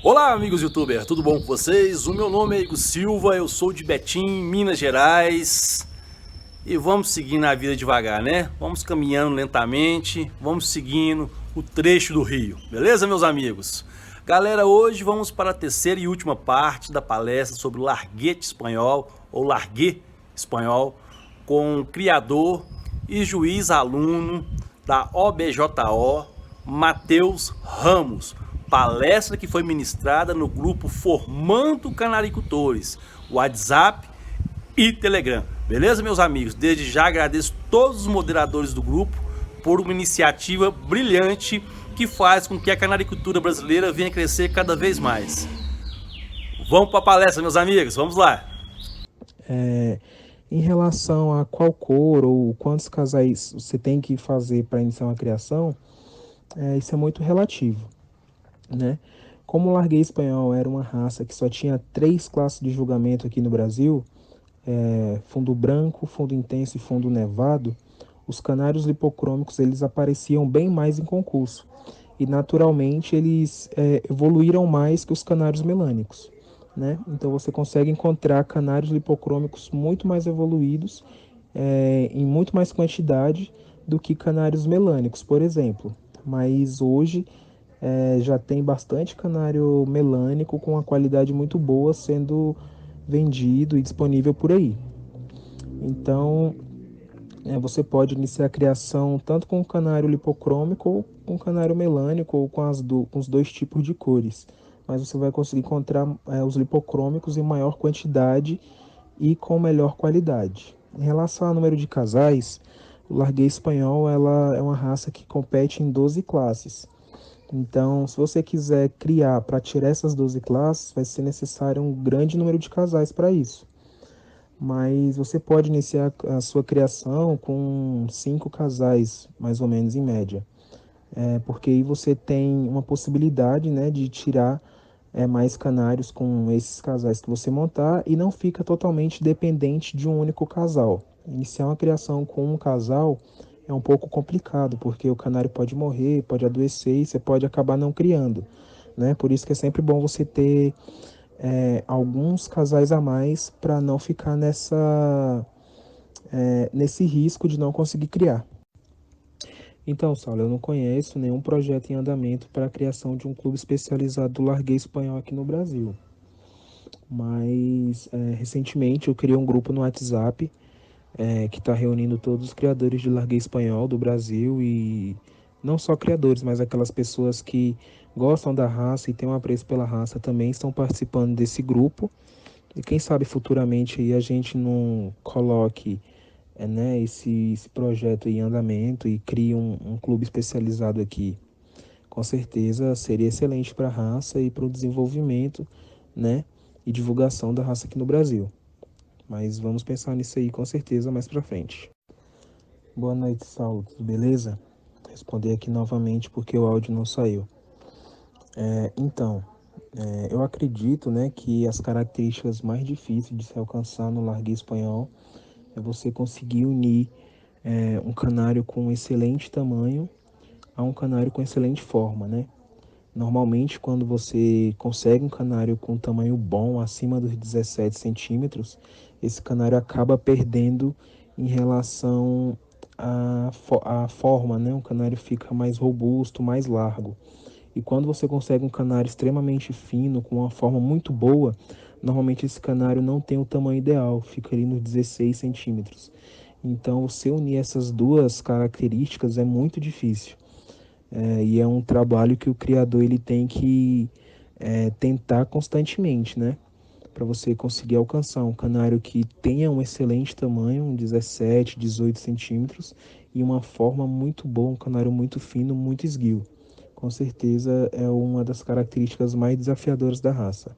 Olá, amigos youtubers, tudo bom com vocês? O meu nome é Igor Silva, eu sou de Betim, Minas Gerais. E vamos seguindo a vida devagar, né? Vamos caminhando lentamente, vamos seguindo o trecho do rio, beleza, meus amigos? Galera, hoje vamos para a terceira e última parte da palestra sobre o larguete espanhol, ou largué espanhol, com o criador e juiz aluno da OBJO, Matheus Ramos. Palestra que foi ministrada no grupo Formando Canaricultores, WhatsApp e Telegram. Beleza, meus amigos? Desde já agradeço todos os moderadores do grupo por uma iniciativa brilhante que faz com que a canaricultura brasileira venha crescer cada vez mais. Vamos para a palestra, meus amigos? Vamos lá! Em relação a qual cor ou quantos casais você tem que fazer para iniciar uma criação, isso é muito relativo, né? Como o larguês espanhol era uma raça que só tinha 3 classes de julgamento aqui no Brasil, fundo branco, fundo intenso e fundo nevado, os canários lipocrômicos eles apareciam bem mais em concurso e naturalmente eles evoluíram mais que os canários melânicos, né? Então você consegue encontrar canários lipocrômicos muito mais evoluídos, em muito mais quantidade do que canários melânicos, por exemplo. Mas hoje já tem bastante canário melânico com uma qualidade muito boa sendo vendido e disponível por aí. Então, você pode iniciar a criação tanto com canário lipocrômico ou com canário melânico ou com os dois tipos de cores. Mas você vai conseguir encontrar os lipocrômicos em maior quantidade e com melhor qualidade. Em relação ao número de casais, o larguês espanhol ela é uma raça que compete em 12 classes. Então, se você quiser criar para tirar essas 12 classes, vai ser necessário um grande número de casais para isso. Mas você pode iniciar a sua criação com 5 casais, mais ou menos em média. Porque aí você tem uma possibilidade, né, de tirar mais canários com esses casais que você montar e não fica totalmente dependente de um único casal. Iniciar uma criação com um casal é um pouco complicado, porque o canário pode morrer, pode adoecer e você pode acabar não criando, né? Por isso que é sempre bom você ter alguns casais a mais para não ficar nesse risco de não conseguir criar. Então, Saulo, eu não conheço nenhum projeto em andamento para a criação de um clube especializado do larguês espanhol aqui no Brasil. Mas recentemente eu criei um grupo no WhatsApp que está reunindo todos os criadores de larguês espanhol do Brasil e não só criadores, mas aquelas pessoas que gostam da raça e têm um apreço pela raça também estão participando desse grupo. E quem sabe futuramente aí a gente não coloque né, esse projeto em andamento e crie um clube especializado aqui. Com certeza seria excelente para a raça e para o desenvolvimento, né, e divulgação da raça aqui no Brasil. Mas vamos pensar nisso aí com certeza mais para frente. Boa noite, Saulo. Tudo beleza? Responder aqui novamente porque o áudio não saiu. Então, eu acredito, né, que as características mais difíceis de se alcançar no larguês espanhol é você conseguir unir um canário com excelente tamanho a um canário com excelente forma, né? Normalmente, quando você consegue um canário com tamanho bom, acima dos 17 centímetros, esse canário acaba perdendo em relação à forma, né? O canário fica mais robusto, mais largo. E quando você consegue um canário extremamente fino, com uma forma muito boa, normalmente esse canário não tem o tamanho ideal, fica ali nos 16 centímetros. Então, você unir essas duas características é muito difícil. E é um trabalho que o criador ele tem que tentar constantemente, né? Para você conseguir alcançar um canário que tenha um excelente tamanho, um 17, 18 centímetros, e uma forma muito boa, um canário muito fino, muito esguio. Com certeza é uma das características mais desafiadoras da raça.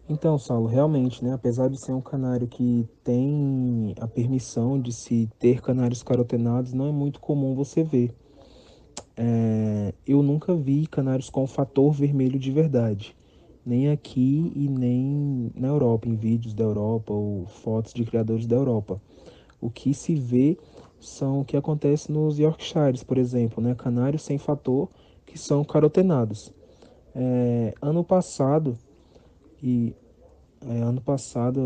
Então, Saulo, realmente, né, apesar de ser um canário que tem a permissão de se ter canários carotenados, não é muito comum você ver. Eu nunca vi canários com fator vermelho de verdade, nem aqui e nem na Europa, em vídeos da Europa ou fotos de criadores da Europa. O que se vê são o que acontece nos Yorkshires, por exemplo, né? Canários sem fator que são carotenados. Ano passado, e ano passado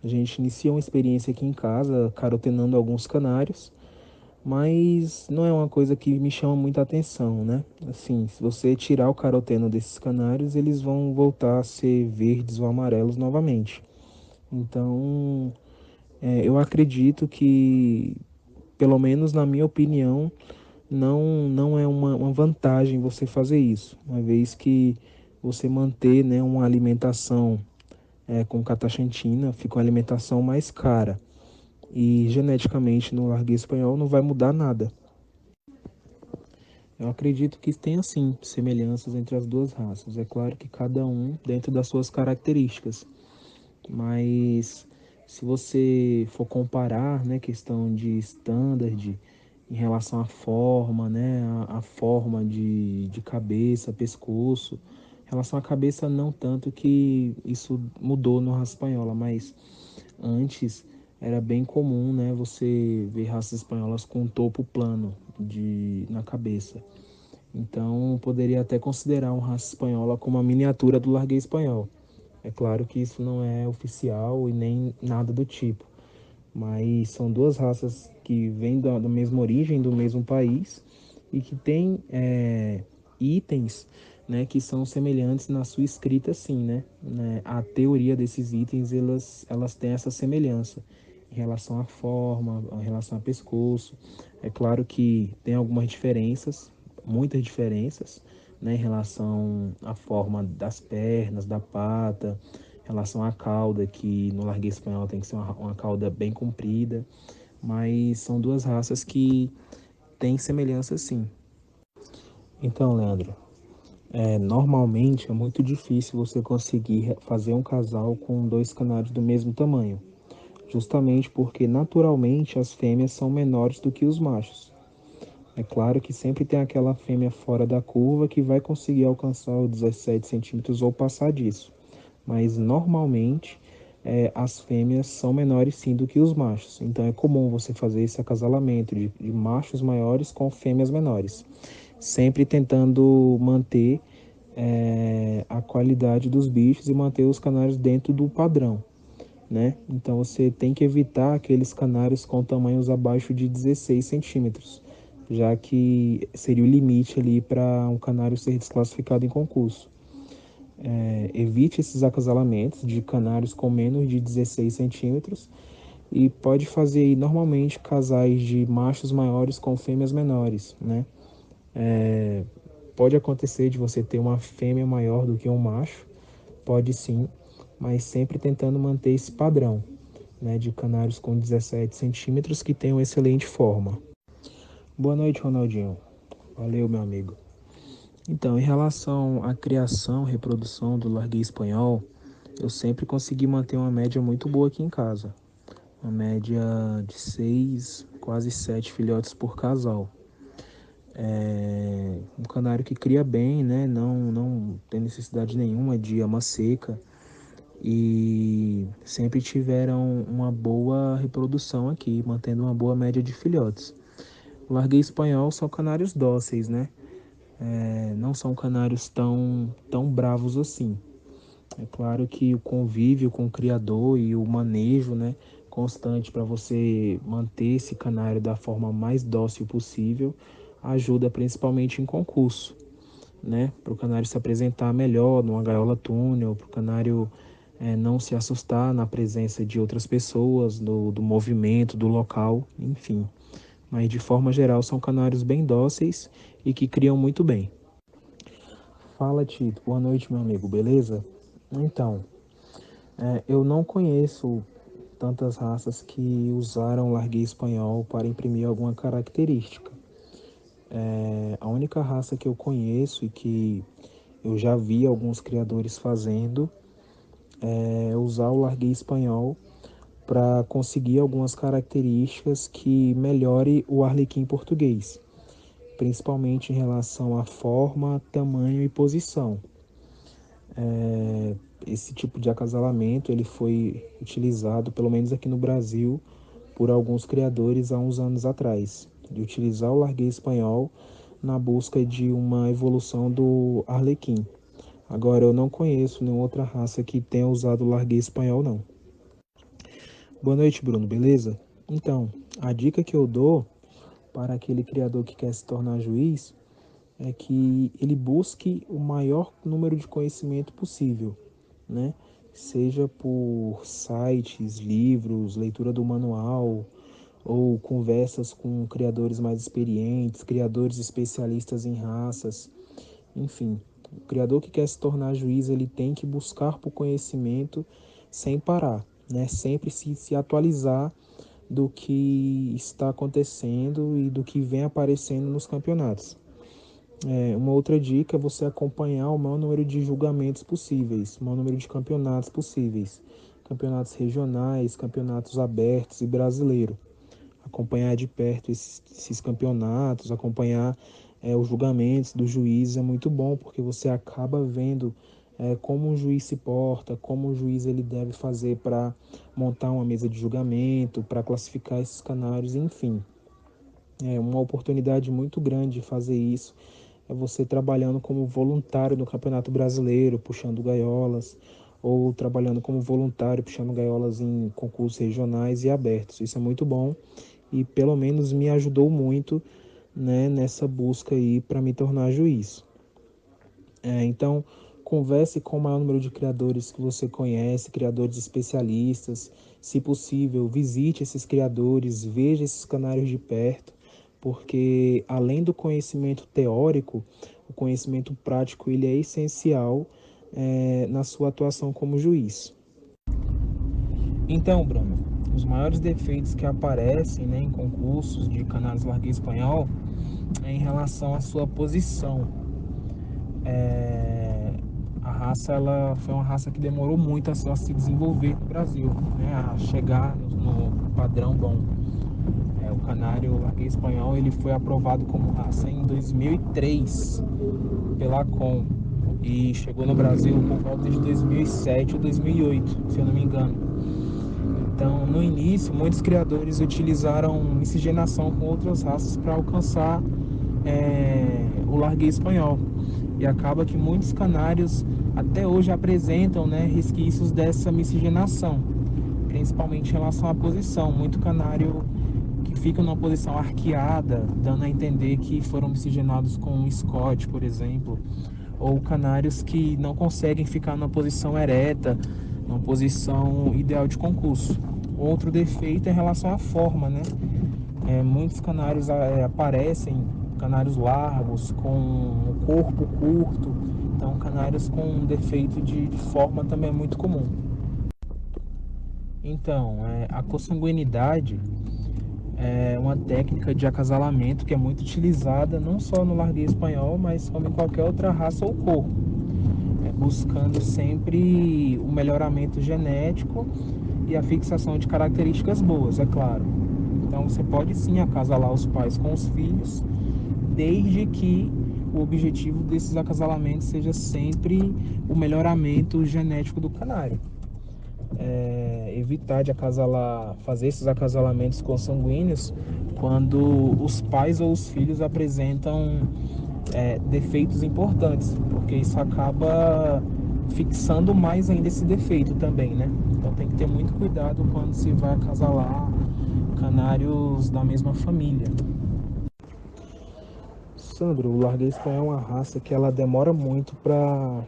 a gente iniciou uma experiência aqui em casa, carotenando alguns canários, mas não é uma coisa que me chama muita atenção, né? Assim, se você tirar o caroteno desses canários, eles vão voltar a ser verdes ou amarelos novamente. Então, eu acredito que, pelo menos na minha opinião, não é uma vantagem você fazer isso, uma vez que você manter, né, uma alimentação com cataxantina fica uma alimentação mais cara e geneticamente no larguês espanhol não vai mudar nada. Eu acredito que tem sim semelhanças entre as duas raças. É claro que cada um dentro das suas características, mas se você for comparar, né, questão de standard em relação à forma, né, a forma de cabeça, pescoço, em relação à cabeça não tanto que isso mudou na raça espanhola, mas antes era bem comum, né, você ver raças espanholas com topo plano na cabeça. Então, poderia até considerar uma raça espanhola como a miniatura do larguês espanhol. É claro que isso não é oficial e nem nada do tipo, mas são duas raças que vêm da mesma origem, do mesmo país e que têm itens, né, que são semelhantes na sua escrita, sim, né? A teoria desses itens, elas têm essa semelhança em relação à forma, em relação ao pescoço. É claro que tem algumas diferenças, muitas diferenças, né, em relação à forma das pernas, da pata, em relação à cauda, que no larguês espanhol tem que ser uma cauda bem comprida, mas são duas raças que têm semelhança sim. Então, Leandro, normalmente é muito difícil você conseguir fazer um casal com dois canários do mesmo tamanho, justamente porque naturalmente as fêmeas são menores do que os machos. É claro que sempre tem aquela fêmea fora da curva que vai conseguir alcançar os 17 centímetros ou passar disso, mas normalmente as fêmeas são menores sim do que os machos. Então é comum você fazer esse acasalamento de machos maiores com fêmeas menores, sempre tentando manter a qualidade dos bichos e manter os canários dentro do padrão, né? Então você tem que evitar aqueles canários com tamanhos abaixo de 16 centímetros, já que seria o limite ali para um canário ser desclassificado em concurso. Evite esses acasalamentos de canários com menos de 16 centímetros e pode fazer aí, normalmente casais de machos maiores com fêmeas menores, né? Pode acontecer de você ter uma fêmea maior do que um macho, pode sim, mas sempre tentando manter esse padrão, né, de canários com 17 centímetros que tenham excelente forma. Boa noite, Ronaldinho. Valeu, meu amigo. Então, em relação à criação, reprodução do larguês espanhol, eu sempre consegui manter uma média muito boa aqui em casa. Uma média de 6, quase 7 filhotes por casal. Um canário que cria bem, né? Não tem necessidade nenhuma de ama seca e sempre tiveram uma boa reprodução aqui, mantendo uma boa média de filhotes. O larguês espanhol são canários dóceis, né? Não são canários tão bravos assim. É claro que o convívio com o criador e o manejo, né, constante para você manter esse canário da forma mais dócil possível ajuda principalmente em concurso, né, para o canário se apresentar melhor numa gaiola túnel, para o canário não se assustar na presença de outras pessoas, do movimento, do local, enfim. Mas de forma geral são canários bem dóceis e que criam muito bem. Fala, Tito. Boa noite, meu amigo. Beleza? Então, eu não conheço tantas raças que usaram larguês espanhol para imprimir alguma característica. A única raça que eu conheço e que eu já vi alguns criadores fazendo é usar o larguês espanhol para conseguir algumas características que melhore o arlequim português, principalmente em relação à forma, tamanho e posição. Esse tipo de acasalamento ele foi utilizado, pelo menos aqui no Brasil, por alguns criadores há uns anos atrás, de utilizar o larguês espanhol na busca de uma evolução do Arlequim. Agora, eu não conheço nenhuma outra raça que tenha usado o larguês espanhol, não. Boa noite, Bruno, beleza? Então, a dica que eu dou para aquele criador que quer se tornar juiz é que ele busque o maior número de conhecimento possível, né? Seja por sites, livros, leitura do manual, ou conversas com criadores mais experientes, criadores especialistas em raças, enfim. O criador que quer se tornar juiz, ele tem que buscar por conhecimento sem parar, né? Sempre se atualizar do que está acontecendo e do que vem aparecendo nos campeonatos. Uma outra dica é você acompanhar o maior número de julgamentos possíveis, o maior número de campeonatos possíveis. Campeonatos regionais, campeonatos abertos e brasileiro. Acompanhar de perto esses campeonatos, acompanhar os julgamentos dos juízes é muito bom, porque você acaba vendo como um juiz se porta, como o juiz ele deve fazer para montar uma mesa de julgamento, para classificar esses canários, enfim. É uma oportunidade muito grande de fazer isso. É você trabalhando como voluntário no Campeonato Brasileiro, puxando gaiolas, ou trabalhando como voluntário, puxando gaiolas em concursos regionais e abertos. Isso é muito bom e pelo menos me ajudou muito, né, nessa busca aí para me tornar juiz. Então, converse com o maior número de criadores que você conhece, criadores especialistas. Se possível, visite esses criadores, veja esses canários de perto, porque além do conhecimento teórico, o conhecimento prático ele é essencial na sua atuação como juiz. Então, Bruno, os maiores defeitos que aparecem, né, em concursos de canários larguês espanhol é em relação à sua posição. A raça ela foi uma raça que demorou muito a se desenvolver no Brasil, né, a chegar no padrão bom. O canário larguês espanhol ele foi aprovado como raça em 2003 pela Com e chegou no Brasil por volta de 2007 ou 2008, se eu não me engano. Então, no início, muitos criadores utilizaram miscigenação com outras raças para alcançar o larguês espanhol. E acaba que muitos canários até hoje apresentam, né, resquícios dessa miscigenação, principalmente em relação à posição. Muito canário que fica numa posição arqueada, dando a entender que foram miscigenados com um Scott, por exemplo, ou canários que não conseguem ficar numa posição ereta, numa posição ideal de concurso. Outro defeito é em relação à forma, né? Muitos canários aparecem, canários largos, com o corpo curto, então canários com defeito de forma também é muito comum. Então, a consanguinidade é uma técnica de acasalamento que é muito utilizada não só no larguês espanhol, mas como em qualquer outra raça ou cor, buscando sempre o melhoramento genético e a fixação de características boas, é claro. Então você pode sim acasalar os pais com os filhos, desde que o objetivo desses acasalamentos seja sempre o melhoramento genético do canário. Evitar de fazer esses acasalamentos consanguíneos quando os pais ou os filhos apresentam defeitos importantes, porque isso acaba fixando mais ainda esse defeito também, né? Então tem que ter muito cuidado quando se vai acasalar canários da mesma família. Sandro, o larguês espanhol é uma raça que ela demora muito para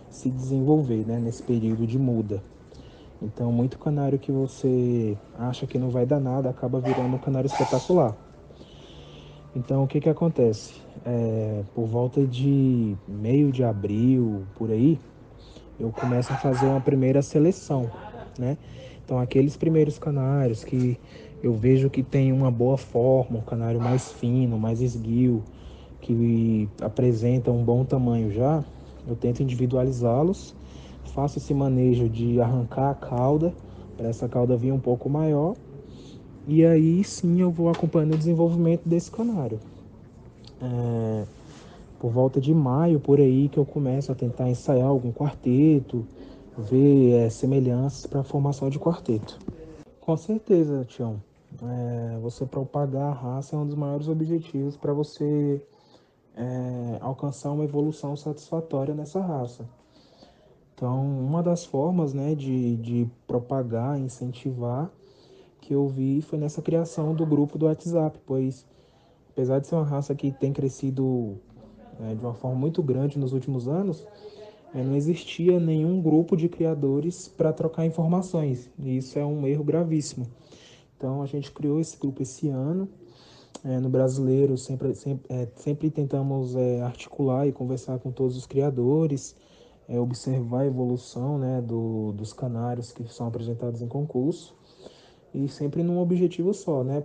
se desenvolver, né, nesse período de muda. Então, muito canário que você acha que não vai dar nada acaba virando um canário espetacular. Então, o que que acontece? Por volta de meio de abril, por aí, eu começo a fazer uma primeira seleção, né? Então, aqueles primeiros canários que eu vejo que tem uma boa forma, um canário mais fino, mais esguio, que apresenta um bom tamanho já, eu tento individualizá-los, faço esse manejo de arrancar a cauda, para essa cauda vir um pouco maior, e aí sim eu vou acompanhando o desenvolvimento desse canário. Por volta de maio, por aí, que eu começo a tentar ensaiar algum quarteto, ver semelhanças para a formação de quarteto. Com certeza, Tião. Você propagar a raça é um dos maiores objetivos para você alcançar uma evolução satisfatória nessa raça. Então, uma das formas, né, de propagar, incentivar, que eu vi foi nessa criação do grupo do WhatsApp, pois apesar de ser uma raça que tem crescido de uma forma muito grande nos últimos anos, não existia nenhum grupo de criadores para trocar informações. E isso é um erro gravíssimo. Então a gente criou esse grupo esse ano. No brasileiro sempre tentamos articular e conversar com todos os criadores, observar a evolução, né, dos canários que são apresentados em concurso e sempre num objetivo só, né,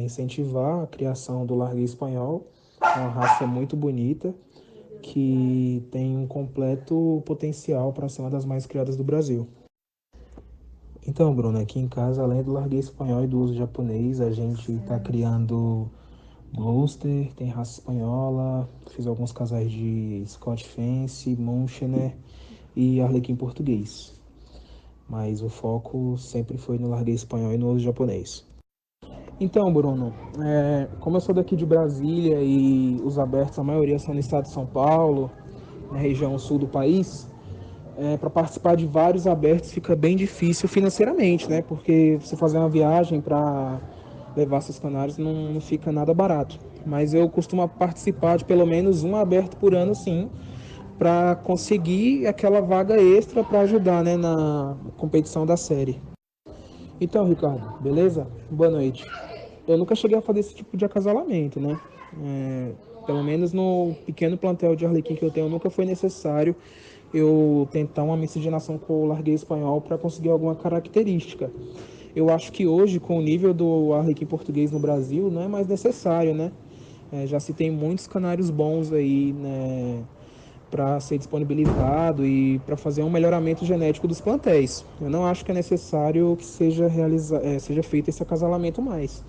incentivar a criação do Larguei Espanhol, uma raça muito bonita que tem um completo potencial para ser uma das mais criadas do Brasil. Então, Bruno, aqui em casa, além do Larguei Espanhol e do uso japonês, a gente está criando Gloucester, tem raça espanhola, fiz alguns casais de Scott Fence, Munchener e Arlequim português. Mas o foco sempre foi no Larguei Espanhol e no uso japonês. Então, Bruno, como eu sou daqui de Brasília e os abertos, a maioria são no estado de São Paulo, na região sul do país, para participar de vários abertos fica bem difícil financeiramente, né? Porque você fazer uma viagem para levar seus canários não fica nada barato. Mas eu costumo participar de pelo menos um aberto por ano, sim, para conseguir aquela vaga extra para ajudar, né, na competição da série. Então, Ricardo, beleza? Boa noite. Eu nunca cheguei a fazer esse tipo de acasalamento, né? Pelo menos no pequeno plantel de Arlequim que eu tenho, nunca foi necessário eu tentar uma miscigenação com o Larguei Espanhol para conseguir alguma característica. Eu acho que hoje, com o nível do Arlequim português no Brasil, não é mais necessário, né? Já se tem muitos canários bons aí, né, para ser disponibilizado e para fazer um melhoramento genético dos plantéis. Eu não acho que é necessário que seja feito esse acasalamento mais.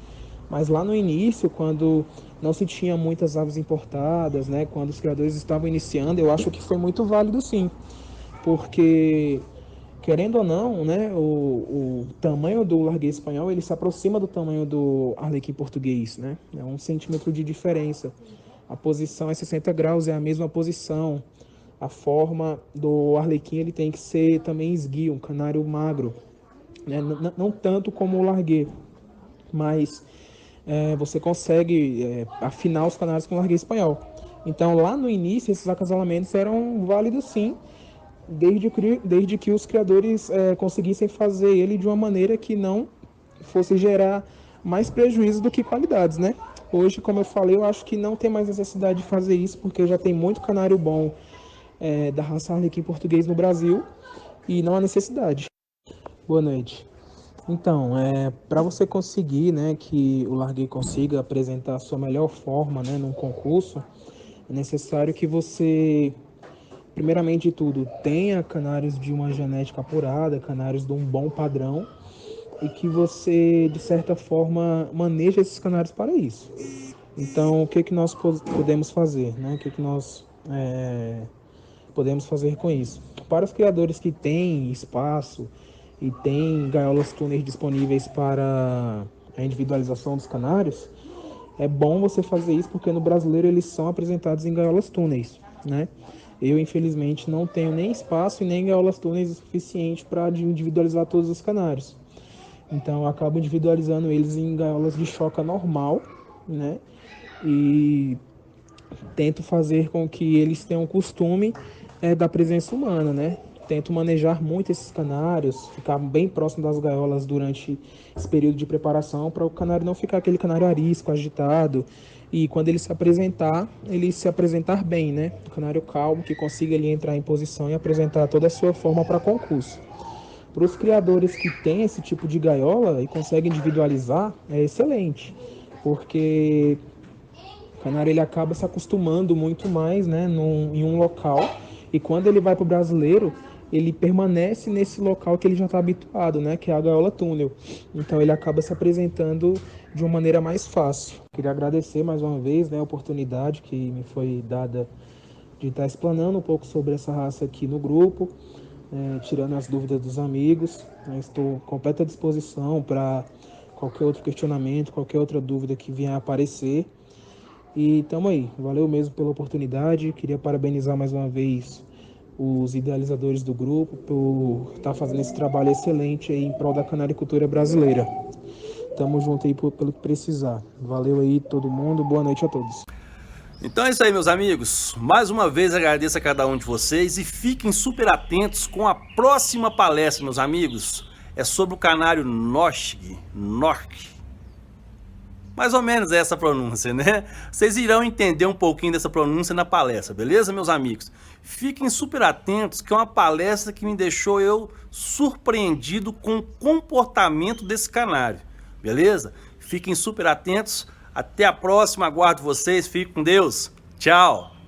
Mas lá no início, quando não se tinha muitas aves importadas, né, quando os criadores estavam iniciando, eu acho que foi muito válido sim, porque querendo ou não, né, o tamanho do Larguei Espanhol ele se aproxima do tamanho do Arlequim português, né? É 1 centímetro de diferença. A posição é 60 graus, é a mesma posição. A forma do Arlequim ele tem que ser também esguio, um canário magro, né? Não tanto como o Larguei, mas você consegue afinar os canários com o Larguei Espanhol. Então lá no início esses acasalamentos eram válidos sim, desde que os criadores conseguissem fazer ele de uma maneira que não fosse gerar mais prejuízo do que qualidades, né? Hoje, como eu falei, eu acho que não tem mais necessidade de fazer isso, porque já tem muito canário bom da raça Arlequim português no Brasil e não há necessidade. Boa noite. Então, para você conseguir, né, que o Larguei consiga apresentar a sua melhor forma, né, num concurso, é necessário que você primeiramente de tudo, tenha canários de uma genética apurada, canários de um bom padrão e que você, de certa forma, maneje esses canários para isso. Então, o que que nós podemos fazer, né? O que que nós podemos fazer com isso? Para os criadores que têm espaço e têm gaiolas túneis disponíveis para a individualização dos canários, é bom você fazer isso porque no brasileiro eles são apresentados em gaiolas túneis, né? Eu, infelizmente, não tenho nem espaço e nem gaiolas túneis o suficiente para individualizar todos os canários. Então, eu acabo individualizando eles em gaiolas de choca normal, né? E tento fazer com que eles tenham o costume da presença humana, né? Tento manejar muito esses canários, ficar bem próximo das gaiolas durante esse período de preparação para o canário não ficar aquele canário arisco, agitado. E quando ele se apresentar bem, né? Um canário calmo, que consiga ele entrar em posição e apresentar toda a sua forma para concurso. Para os criadores que têm esse tipo de gaiola e conseguem individualizar, é excelente, porque o canário ele acaba se acostumando muito mais, né, em um local, e quando ele vai para o brasileiro, ele permanece nesse local que ele já está habituado, né, que é a gaiola túnel. Então ele acaba se apresentando de uma maneira mais fácil. Queria agradecer mais uma vez, né, a oportunidade que me foi dada de estar explanando um pouco sobre essa raça aqui no grupo, tirando as dúvidas dos amigos. Estou à completa disposição para qualquer outro questionamento, qualquer outra dúvida que vier a aparecer. E tamo aí. Valeu mesmo pela oportunidade. Queria parabenizar mais uma vez os idealizadores do grupo por estar fazendo esse trabalho excelente aí em prol da canaricultura brasileira. Tamo junto aí pelo que precisar. Valeu aí todo mundo. Boa noite a todos. Então é isso aí, meus amigos. Mais uma vez agradeço a cada um de vocês e fiquem super atentos com a próxima palestra, meus amigos. É sobre o canário Norsk. Mais ou menos essa pronúncia, né? Vocês irão entender um pouquinho dessa pronúncia na palestra, beleza, meus amigos? Fiquem super atentos, que é uma palestra que me deixou eu surpreendido com o comportamento desse canário, beleza? Fiquem super atentos. Até a próxima, aguardo vocês. Fiquem com Deus. Tchau.